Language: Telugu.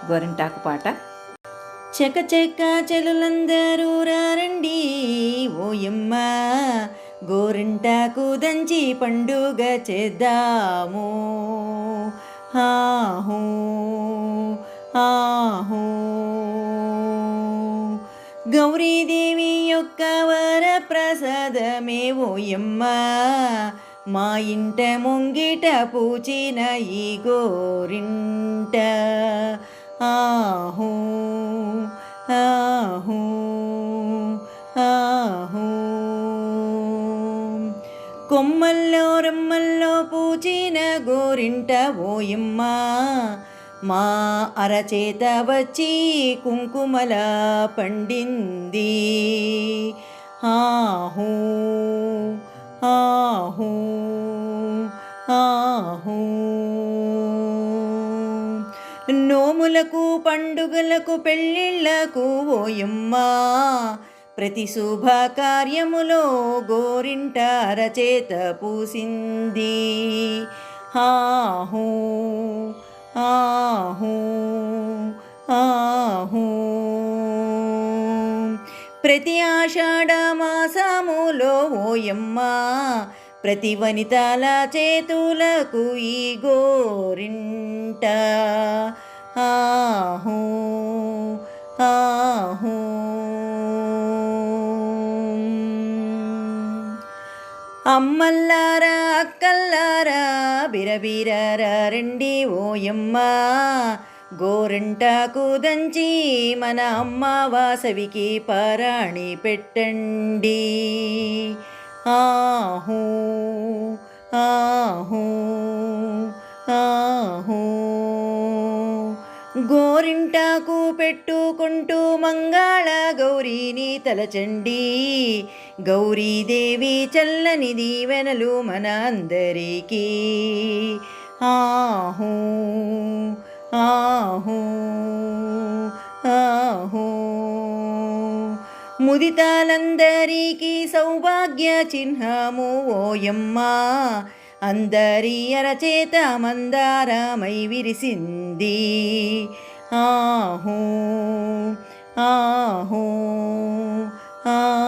గోరింటాకు పాట. చెక చెక్క చెలులందరూ రండి ఓయమ్మ, గోరింటాకు దంచి పండుగ చేద్దాము. ఆహూ ఆహూ. గౌరీదేవి యొక్క వరప్రసాదమే ఓయమ్మ, మా ఇంట ముంగిట పూచిన ఈ గోరింట. ఆహూ ఆహూ ఆహూ. కొమ్మల్లో రమ్మల్లో పూచిన గోరింట ఓయమ్మ, మా అరచేత వచ్చి కుంకుమల పండింది. ఆహూ ఆహూ ఆహూ. నోములకు పండుగలకు పెళ్ళిళ్ళకు ఓయమ్మ, ప్రతి శుభకార్యములో గోరింట అరచేత పూసింది. ఆహూ ఆహూ ఆహూ. ప్రతి ఆషాఢ మాసములో ఓయమ్మ, ప్రతి వనితల చేతులకు ఈ గోరింట. ఆహూ ఆహూ. అమ్మల్లారా అక్కల్లారా బిరబిరరా రండి ఓయమ్మ, గోరింటాకు దంచి మన అమ్మ వాసవికి పారాణి పెట్టండి. ఆహూ ఆహూ ఆహూ. గోరింటాకు పెట్టుకుంటూ మంగళ గౌరీని తలచండి, గౌరీదేవి చల్లని దీవెనలు మన అందరికీ. ఆహూ ఆహూ ఆహూ. ముదితాలందరికీ సౌభాగ్య చిహ్నము ఓయమ్మ, అందరి అరచేత మందారమై విరిసింది. ఆహూ ఆహూ ఆహూ.